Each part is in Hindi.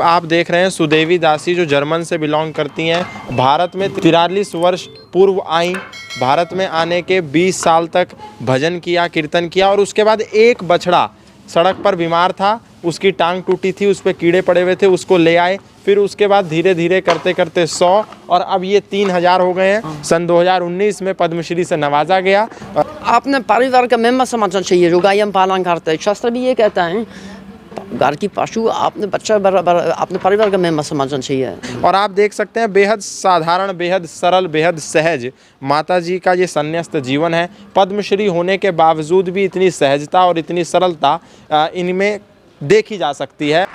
आप देख रहे हैं सुदेवी दासी जो जर्मन से बिलोंग करती हैं। भारत में 43 वर्ष पूर्व आई। भारत में आने के 20 साल तक भजन किया, कीर्तन किया और उसके बाद एक बछड़ा सड़क पर बीमार था, उसकी टांग टूटी थी, उस पर कीड़े पड़े हुए थे, उसको ले आए। फिर उसके बाद धीरे धीरे करते करते 100 और अब ये 3000 हो गए हैं। सन 2019 में पद्मश्री से नवाजा गया। आपने परिवार का मेंबर समझना चाहिए जो गाय पालन करते हैं। शास्त्र भी ये कहता है घर की पशु आपने बच्चा बराबर अपने परिवार का मेंबर समझना चाहिए। और आप देख सकते हैं बेहद साधारण, बेहद सरल, बेहद सहज माता जी का ये संन्यस्त जीवन है। पद्मश्री होने के बावजूद भी इतनी सहजता और इतनी सरलता इनमें देखी जा सकती है।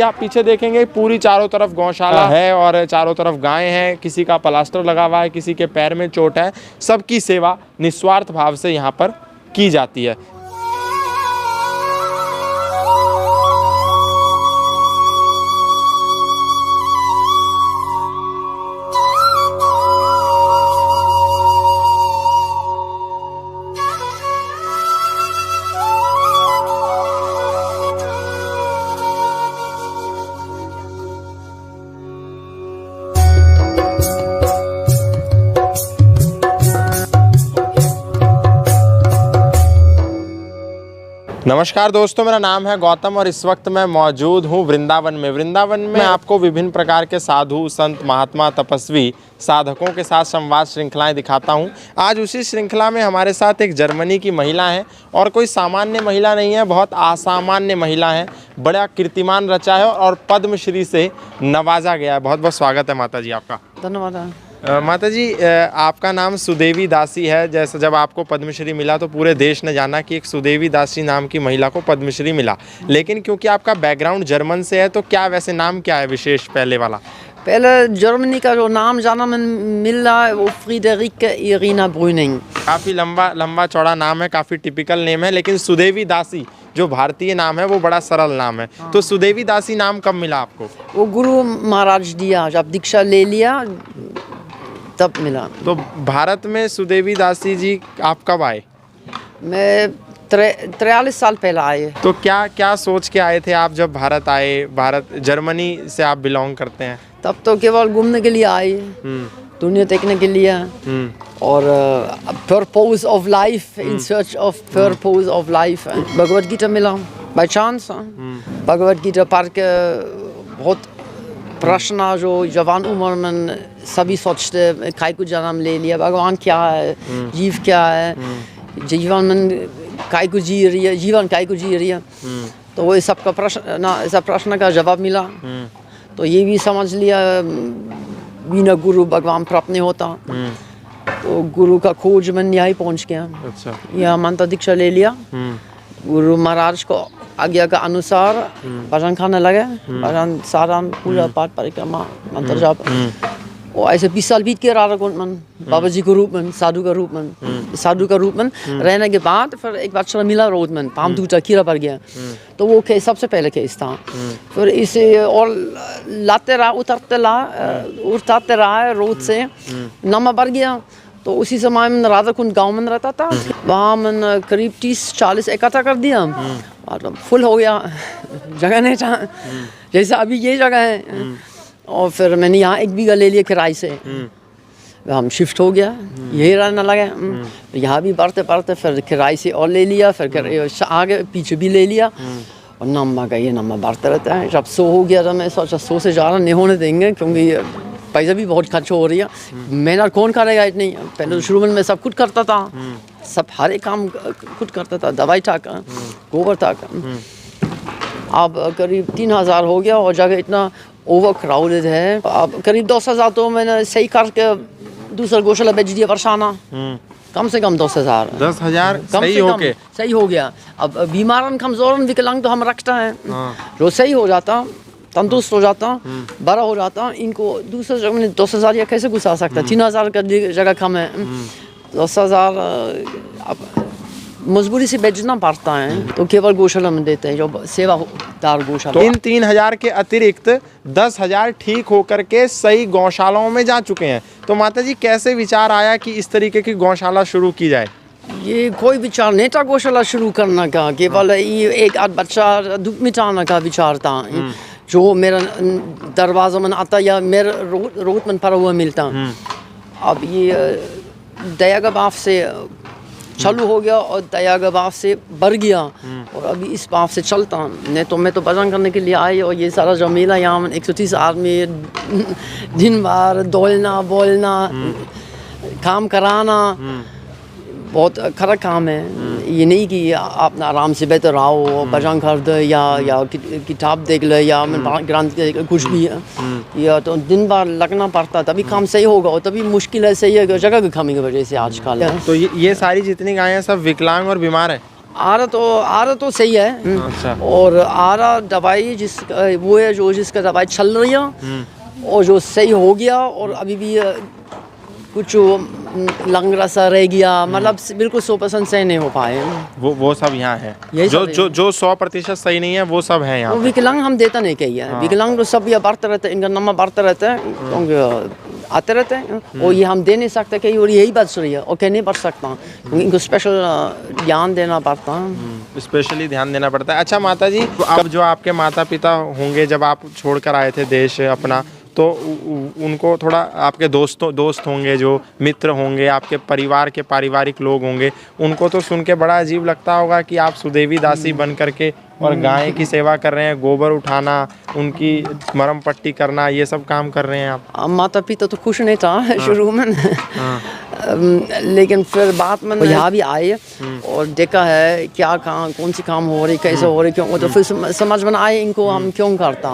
आप पीछे देखेंगे पूरी चारों तरफ गौशाला है और चारों तरफ गायें हैं। किसी का प्लास्टर लगा हुआ है, किसी के पैर में चोट है। सबकी सेवा निस्वार्थ भाव से यहाँ पर की जाती है। नमस्कार दोस्तों, मेरा नाम है गौतम और इस वक्त मैं मौजूद हूँ वृंदावन में। वृंदावन में आपको विभिन्न प्रकार के साधु, संत, महात्मा, तपस्वी, साधकों के साथ संवाद श्रृंखलाएं दिखाता हूँ। आज उसी श्रृंखला में हमारे साथ एक जर्मनी की महिला है और कोई सामान्य महिला नहीं है, बहुत असामान्य महिला है। बड़ा कीर्तिमान रचा है और पद्मश्री से नवाजा गया है। बहुत बहुत स्वागत है माता जी आपका। धन्यवाद। माता जी, आपका नाम सुदेवी दासी है। जैसे जब आपको पद्मश्री मिला तो पूरे देश ने जाना कि एक सुदेवी दासी नाम की महिला को पद्मश्री मिला, लेकिन क्योंकि आपका बैकग्राउंड जर्मन से है तो क्या वैसे नाम क्या है विशेष पहले वाला? पहले जर्मनी का जो नाम जाना में मिल रहा है वो फ्रीडरिक इरीना ब्रुनिंग। काफ़ी लंबा चौड़ा नाम है, काफ़ी टिपिकल नेम है, लेकिन सुदेवी दासी जो भारतीय नाम है वो बड़ा सरल नाम है। तो सुदेवी दासी नाम कब मिला आपको? वो गुरु महाराज दिया, जब दीक्षा ले लिया तब मिला। तो भारत में सुदेवी दासी जी आप कब आए? मैं 43 साल पहले आए। तो क्या सोच के आए थे आप जब भारत आए? भारत जर्मनी से आप बिलोंग करते हैं। तब तो केवल घूमने के लिए आए, दुनिया देखने के लिए और purpose of life, in search of purpose of life. Bhagavad Gita मिला बाय चांस। भगवद गीता पढ़ के बहुत प्रश्न जो जवान उम्र में सभी सोचते काय को जन्म ले लिया, भगवान क्या है, जीव क्या है, जीवन में काय को जी रही है, जीवन काय को जी रही है। तो वो सबका प्रश्न का जवाब मिला। तो ये भी समझ लिया बिना गुरु भगवान प्राप्त नहीं होता। तो गुरु का खोज में यहीं पहुंच गया। अच्छा। यहाँ मंत्र दीक्षा ले लिया। गुरु महाराज को आज्ञा का अनुसार भजन खाने लगे। भजन सारान पूजा पाठ परिक्रमा मंत्र जाप और ऐसे 20 साल बीत के राधा कुंड में बाबा जी के रूप में, साधु का रूप में रहने के बाद फिर एक बच्चा मिला रोड में, पाम टूटा, कीड़ा पड़ गया। तो वो केस सबसे पहले केस था। फिर इसे और उतरते रहा रोड से, नंबर बढ़ गया। तो उसी समय में राधा कुंड गाँव में रहता था, वहाँ मैंने करीब 30-40 इकट्ठा कर दिया और फुल हो गया, जगह नहीं था जैसा अभी ये जगह है। और फिर मैंने यहाँ 1 बीघा ले लिया किराए से, हम शिफ्ट हो गया, यही रहने लगे। यहाँ भी बढ़ते फिर किराए से और ले लिया, फिर आगे पीछे भी ले लिया और नंबर बढ़ते रहता है। जब 100 हो गया तो मैं सोचा 100 से ज़्यादा नहीं होने देंगे, क्योंकि पैसा भी बहुत खर्च हो रही है। मेहनत कौन करेगा इतनी? पहले तो शुरू में मैं सब कुछ करता था, सब हर एक काम खुद करता था, दवाई तक, गोबर तक। अब करीब 3000 हो गया और जगह इतना ओवर क्राउडेड है। अब करीब 10,000 तो मैंने सही करके दूसरा गौशाला बेच दिया परसाना। कम से कम 10,000 सही हो गया। अब बीमारन, कमजोरन, विकलांग तो हम रखते हैं, जो सही हो जाता, तंदुरुस्त हो जाता, बड़ा हो जाता, इनको दूसरे जगह में 10,000 या कैसे घुसा सकता? 3,000 का जगह कम है। 10,000 अब मजबूरी से बेचना पड़ता है, तो केवल गौशाला में देते हैं, जो सेवादार गौशाला। तो इन 3,000 के अतिरिक्त 10,000 ठीक होकर के सही गौशालाओं में जा चुके हैं। तो माता जी कैसे विचार आया कि इस तरीके की गौशाला शुरू की जाए? ये कोई विचार नहीं था गौशाला शुरू करने का, केवल ये एक आध बच्चा दुख मिटाने का विचार था, जो मेरा दरवाजा में आता या मेरा रोड में पड़ा हुआ मिलता। अब ये दया के बाप से चालू हो गया और दया के बाप से बढ़ गया, और अभी इस बाप से चलता। नहीं तो मैं तो भजन करने के लिए आई, और ये सारा जो मेला यहाँ 130 आदमी दिन भर दौड़ना बोलना काम कराना, बहुत खरा काम है। ये नहीं कि आप आराम से बेहतर आओ भजन कर दे या किताब देख ले या ग्रंथ कुछ भी है, या तो दिन भर लगना पड़ता, तभी काम सही होगा। और तभी मुश्किल है सही है कि जगह की कमी की वजह से आजकल। तो ये सारी जितनी गायें सब विकलांग और बीमार है? आरा तो सही है। अच्छा। और आरा दवाई वो है जो जिसका दवाई चल रही है और जो सही हो गया, और अभी भी कुछ लंगड़ा सा रह गया, मतलब बिल्कुल 100% सही नहीं हो पाए। वो सब यहाँ है, जो 100% सही नहीं है वो सब है यहाँ। विकलांग हम देता नहीं कही है। विकलांग तो सब ये बढ़ते रहते हैं, इनका नंबर बढ़ता रहता है, क्योंकि आते रहते हैं, और ये हम दे नहीं सकते कहीं, और यही बात सही है, और कहीं नहीं बढ़ सकता, क्योंकि इनको स्पेशल ध्यान देना पड़ता है, स्पेशली ध्यान देना पड़ता है। अच्छा माता जी, अब जो आपके माता पिता होंगे, जब आप छोड़कर आए थे देश अपना, तो उनको थोड़ा आपके दोस्त होंगे, जो मित्र होंगे, आपके परिवार के पारिवारिक लोग होंगे, उनको तो सुन के बड़ा अजीब लगता होगा कि आप सुदेवी दासी बन करके और गाय की सेवा कर रहे हैं, गोबर उठाना, उनकी मरम पट्टी करना, ये सब काम कर रहे हैं आप। माता पिता तो खुश नहीं था शुरू में, लेकिन फिर बाद में यहाँ भी आए और देखा है क्या काम, कौन सी काम हो रही, कैसे हो रही, क्यों, तो फिर समझ में आए इनको हम क्यों करता,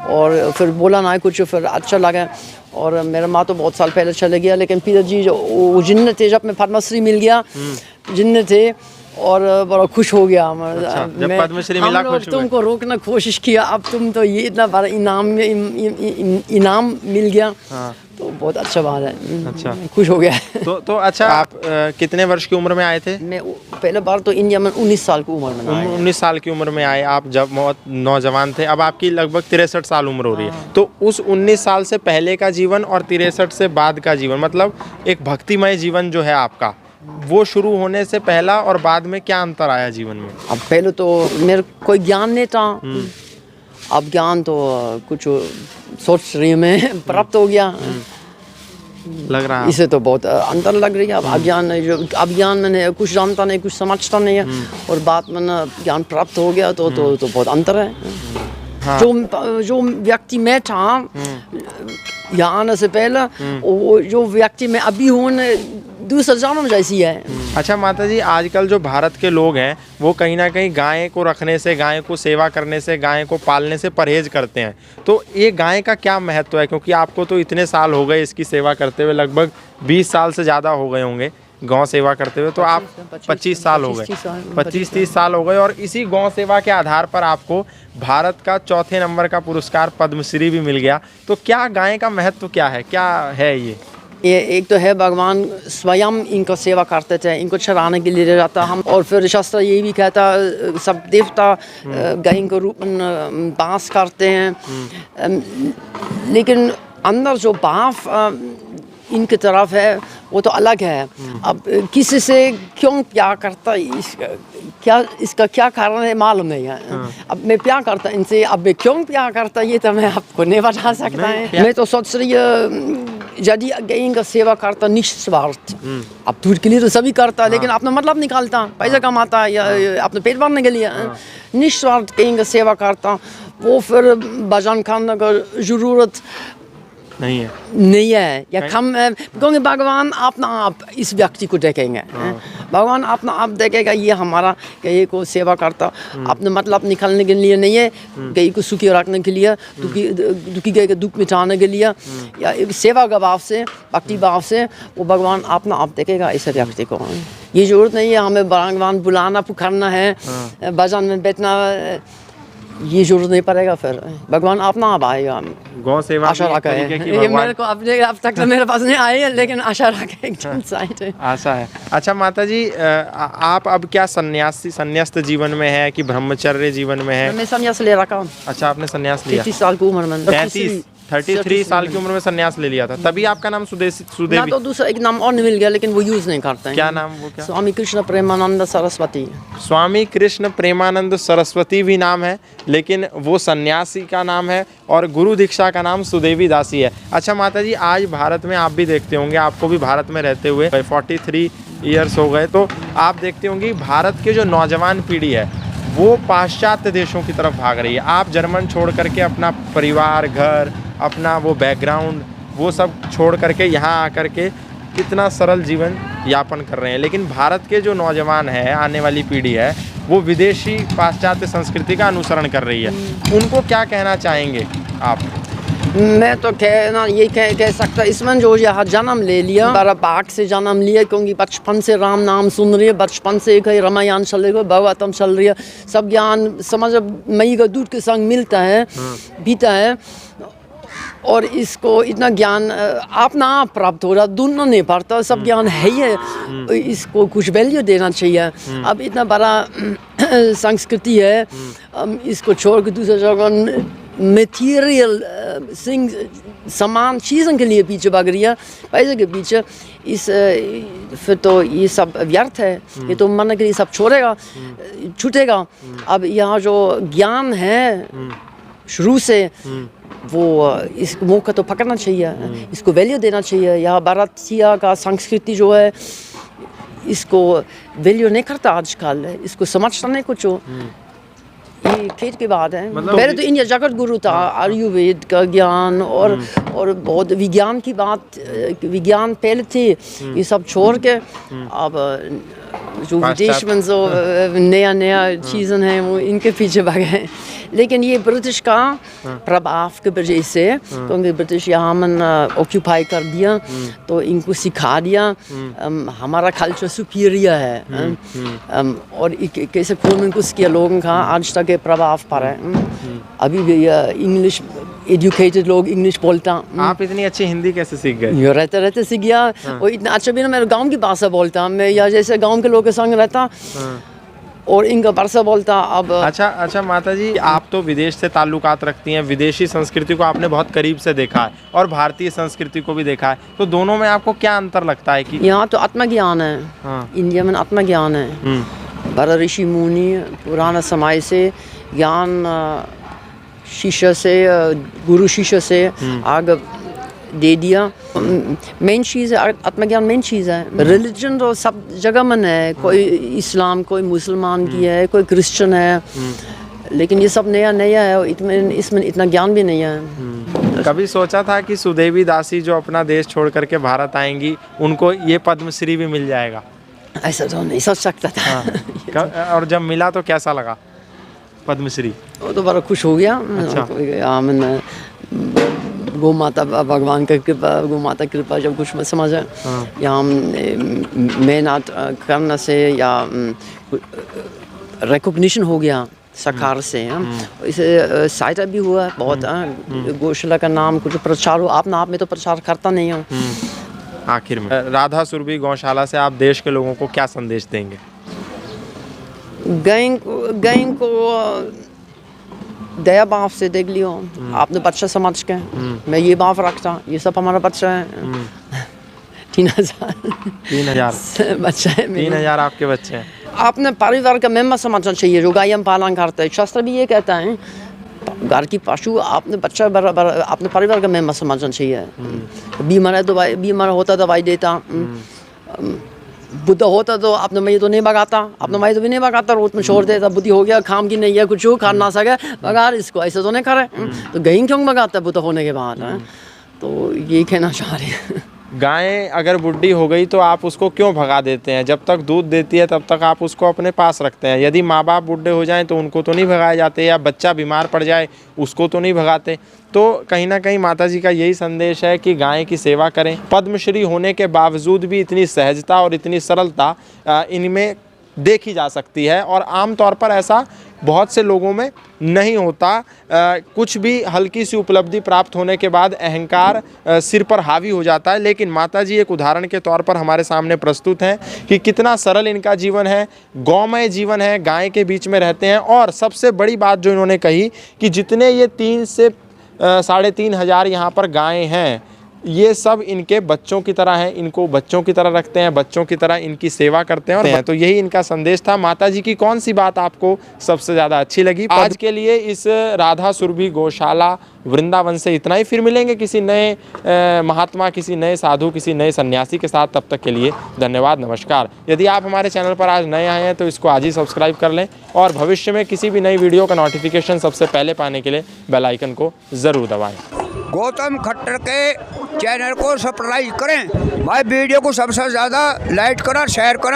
और फिर बोला ना कुछ, फिर अच्छा लगा। और मेरा माँ तो बहुत साल पहले चले गया, लेकिन पिताजी जो जिन्न थे, जब मैं पद्मश्री मिल गया जिन्न थे, और बड़ा खुश हो गया। अच्छा, जब पद्मश्री मिला खुश हुए? तुमको रोकना कोशिश किया, अब तुम तो ये इतना बड़ा इनाम मिल गया, तो बहुत अच्छा बात है। अच्छा, खुश हो गया। तो अच्छा, आप कितने वर्ष की उम्र में आए थे? मैं पहले बार तो इंडिया में 19 साल की उम्र में आया। 19 साल की उम्र में आए आप, जब बहुत नौजवान थे। अब आपकी लगभग 63 साल उम्र हो रही है। तो उस 19 साल से पहले का जीवन और 63 से बाद का जीवन, मतलब एक भक्तिमय जीवन जो है आपका, वो शुरू होने से पहला और बाद में क्या अंतर आया जीवन में? अब पहले तो मेरे कोई ज्ञान नहीं था, अब ज्ञान तो कुछ सोच रही मैं प्राप्त हो गया, लग रहा है इसे तो बहुत अंतर लग रही है। अब अज्ञान मैंने कुछ जानता नहीं, कुछ समझता नहीं है, और बाद में ज्ञान प्राप्त हो गया तो बहुत अंतर है। हाँ। जो व्यक्ति मैं था यहाँ आने से पहले, वो जो व्यक्ति मैं अभी हूँ दूसरा जन्म जैसी है। अच्छा माता जी, आजकल जो भारत के लोग हैं वो कहीं ना कहीं गाय को रखने से, गाय को सेवा करने से, गाय को पालने से परहेज करते हैं। तो ये गाय का क्या महत्व है? क्योंकि आपको तो इतने साल हो गए इसकी सेवा करते हुए, लगभग 20 साल से ज़्यादा हो गए होंगे गौ सेवा करते हुए, तो आप 25 साल हो गए, 25-30 साल हो गए, और इसी गौ सेवा के आधार पर आपको भारत का 4थे नंबर का पुरस्कार पद्मश्री भी मिल गया। तो क्या गाय का महत्व क्या है ये एक तो है भगवान स्वयं इनको सेवा करते थे, इनको चराने के लिए जाता हम, और फिर शास्त्र ये भी कहता सब देवता गाय के रूप में वास करते हैं, लेकिन अंदर जो भाव इनकी तरफ है वो तो अलग है। अब किसी से क्यों प्यार करता, इसका क्या कारण है मालूम नहीं है। अब मैं प्यार करता इनसे, अब मैं क्यों प्यार करता ये तो मैं आपको नहीं बता सकता है। मैं तो सोच रही यदि गाय का सेवा करता निस्वार्थ, अब दूध के लिए तो सभी करता, लेकिन अपना मतलब निकालता, पैसा कमाता या अपने पेट भरने के लिए, निस्वार्थ गाय का सेवा करता, वो फिर भजन करने का जरूरत नहीं है या कम, क्योंकि भगवान अपना आप इस व्यक्ति को देखेंगे। भगवान अपना आप देखेगा, ये हमारा गाय को सेवा करता अपने मतलब निकालने के लिए नहीं है, गाय को सुखी रखने के लिए, दुखी गाय के दुख मिटाने के लिए, या सेवा का भाव से, भक्ति भाव से वो भगवान अपना आप देखेगा इस व्यक्ति को। ये जरूरत नहीं है हमें भगवान बुलाना पुकारना है, भजन में बैठना, ये जरूरत नहीं पड़ेगा, फिर भगवान अपना आप आएगा। गौ सेवा आशा भी एक रखा है, तरीके की ये भगवान मेरे को अब तक तो मेरे पास नहीं आई है, लेकिन आशा रखा है साइड है। आशा है। अच्छा माता जी, आप अब क्या संन्यास्त जीवन में है कि ब्रह्मचर्य जीवन में है? मैं संन्यास ले रखा हूँ। अच्छा, आपने संन्यास लिया 33 साल की उम्र में। 33 साल की उम्र में संन्यास ले लिया था, तभी आपका नाम ना सुदेवी। तो दूसरा एक नाम और नहीं मिल गया, लेकिन वो यूज नहीं करते हैं। क्या नाम वो क्या? स्वामी कृष्ण प्रेमानंद सरस्वती। स्वामी कृष्ण प्रेमानंद सरस्वती भी नाम है, लेकिन वो सन्यासी का नाम है और गुरु दीक्षा का नाम सुदेवी दासी है। अच्छा माता जी, आज भारत में आप भी देखते होंगे, आपको भी भारत में रहते हुए 43 ईयर्स हो गए, तो आप देखते होंगे भारत के जो नौजवान पीढ़ी है वो पाश्चात्य देशों की तरफ भाग रही है। आप जर्मन छोड़ करके अपना परिवार, घर, अपना वो बैकग्राउंड, वो सब छोड़ करके यहाँ आकर के कितना सरल जीवन यापन कर रहे हैं, लेकिन भारत के जो नौजवान है, आने वाली पीढ़ी है, वो विदेशी पाश्चात्य संस्कृति का अनुसरण कर रही है। उनको क्या कहना चाहेंगे आप? मैं तो ये कह सकता, इसमें जो यहाँ जन्म ले लिया, बड़ा बाग से जन्म लिया, क्योंकि बचपन से राम नाम सुन रही है, बचपन से कहीं रामायण चल रही है, भागवतम चल रही है, सब ज्ञान समझ मई का दूध के संग मिलता है, पीता है, और इसको इतना ज्ञान अपना आप प्राप्त हो रहा, ढूंढना नहीं पड़ता, सब ज्ञान है ही है, इसको कुछ वैल्यू देना चाहिए। अब इतना बड़ा संस्कृति है, इसको छोड़ के दूसरे जगह मटेरियल सामान चीज़ों के लिए पीछे भाग रही है, पैसे के पीछे, फिर तो ये सब व्यर्थ है। ये तो मन के लिए सब छूटेगा। अब यहाँ जो ज्ञान है शुरू से, वो इस मौका तो पकड़ना चाहिए, इसको वैल्यू देना चाहिए। यहाँ भारतीय का संस्कृति जो है, इसको वैल्यू नहीं करता आजकल, इसको समझता नहीं कुछ। ये खेत की बात है। पहले तो इंडिया जगत गुरु था, आयुर्वेद का ज्ञान और बहुत विज्ञान की बात, विज्ञान पहले थे। ये सब छोड़ के अब जो विदेश में जो नया चीज़ें हैं, वो इनके पीछे भागे। लेकिन ये ब्रिटिश का प्रभाव की वजह से, क्योंकि ब्रिटिश यहाँ में ऑक्यूपाई कर दिया, तो इनको सिखा दिया हमारा कल्चर सुपीरियर है, और कैसे खून में घुस किया लोगों का, आज तक प्रभाव पड़ा है। अभी भी इंग्लिश एजुकेटेड लोग इंग्लिश बोलता। आप इतनी अच्छी हिंदी कैसे सीख गए? ये रहते सीख गया। और इतना अच्छा भी ना, मेरे गांव की भाषा बोलता मैं, या जैसे गांव के लोगों के संग रहता और इनका भाषा बोलता। अब अच्छा माता जी, आप तो विदेश से ताल्लुकात रखती हैं, विदेशी संस्कृति को आपने बहुत करीब से देखा है और भारतीय संस्कृति को भी देखा है, तो दोनों में आपको क्या अंतर लगता है? कि यहाँ तो आत्मज्ञान है, इंडिया में आत्मज्ञान है। बड़ा ऋषि मुनि पुराना समय से ज्ञान शिष्य से, गुरु शिष्य से आगे दे दिया। मेन चीज़ है आत्मज्ञान, मेन चीज़ है। रिलीजन तो सब जगह में है, कोई इस्लाम, कोई मुसलमान की है, कोई क्रिश्चियन है, लेकिन ये सब नया है, इसमें इतना ज्ञान भी नहीं है। कभी सोचा था कि सुदेवी दासी जो अपना देश छोड़ करके भारत आएंगी, उनको ये पद्मश्री भी मिल जाएगा? ऐसा तो नहीं सोच सकता था। और जब मिला तो कैसा लगा पद्मश्री? वो तो बड़ा खुश हो गया। अच्छा। मैंने गौ माता, भगवान का कृपा, गौ माता कृपा जब कुछ मैं समझा, यहाँ मेहनत करने से या रिकॉग्निशन हो गया सरकार से, इसे सहायता भी हुआ बहुत। गौशाला का नाम कुछ प्रचार हो, अपना आप में तो प्रचार करता नहीं हूँ। आखिर में राधा सुरभि गौशाला से आप देश के लोगों को क्या संदेश देंगे? गाय को दया भाव से देख लियो, आपने बच्चा समझ के। मैं ये भाव रखता, ये सब हमारा बच्चा है। 3,000 बच्चा है, 3,000 आपके बच्चे हैं। आपने परिवार का मेंबर समझना चाहिए जो गाय पालन करता है। शास्त्र भी ये कहता है, घर की पशु आपने बच्चा बराबर अपने परिवार का मेंबर समझना चाहिए। बीमार है तो बीमार होता दवाई देता, बुद्ध होता तो अपने मैं तो नहीं भगाता, अपने मैं तो भी नहीं भगाता, रोड में छोड़ देता। बुद्धि हो गया, काम की नहीं है, कुछ हो खा ना सके, भगा इसको, ऐसे तो नहीं करे। तो गई क्यों भगाता बुद्ध होने के बाद? तो ये कहना चाह रहे हैं। गाय अगर बुढ़ी हो गई तो आप उसको क्यों भगा देते हैं? जब तक दूध देती है तब तक आप उसको अपने पास रखते हैं। यदि माँ बाप बूढ़े हो जाएं तो उनको तो नहीं भगाए जाते, या बच्चा बीमार पड़ जाए उसको तो नहीं भगाते। तो कहीं ना कहीं माता जी का यही संदेश है कि गाय की सेवा करें। पद्मश्री होने के बावजूद भी इतनी सहजता और इतनी सरलता इनमें देखी जा सकती है, और आम तौर पर ऐसा बहुत से लोगों में नहीं होता। कुछ भी हल्की सी उपलब्धि प्राप्त होने के बाद अहंकार सिर पर हावी हो जाता है, लेकिन माताजी एक उदाहरण के तौर पर हमारे सामने प्रस्तुत हैं कि कितना सरल इनका जीवन है, गौमय जीवन है, गाय के बीच में रहते हैं। और सबसे बड़ी बात जो इन्होंने कही कि जितने ये 3 से 3.5 हज़ार यहाँ पर गायें हैं, ये सब इनके बच्चों की तरह हैं, इनको बच्चों की तरह रखते हैं, बच्चों की तरह इनकी सेवा करते हैं। और तो यही इनका संदेश था। माताजी की कौन सी बात आपको सबसे ज़्यादा अच्छी लगी? आज के लिए इस राधा सुरभि गौशाला वृंदावन से इतना ही। फिर मिलेंगे किसी नए महात्मा, किसी नए साधु, किसी नए सन्यासी के साथ। तब तक के लिए धन्यवाद, नमस्कार। यदि आप हमारे चैनल पर आज नए आए हैं तो इसको आज ही सब्सक्राइब कर लें और भविष्य में किसी भी नई वीडियो का नोटिफिकेशन सबसे पहले पाने के लिए बेल आइकन को ज़रूर दबाएँ। गौतम खट्टर के चैनल को सब्सक्राइब करें भाई, वीडियो को सबसे ज़्यादा लाइक करें, शेयर करें।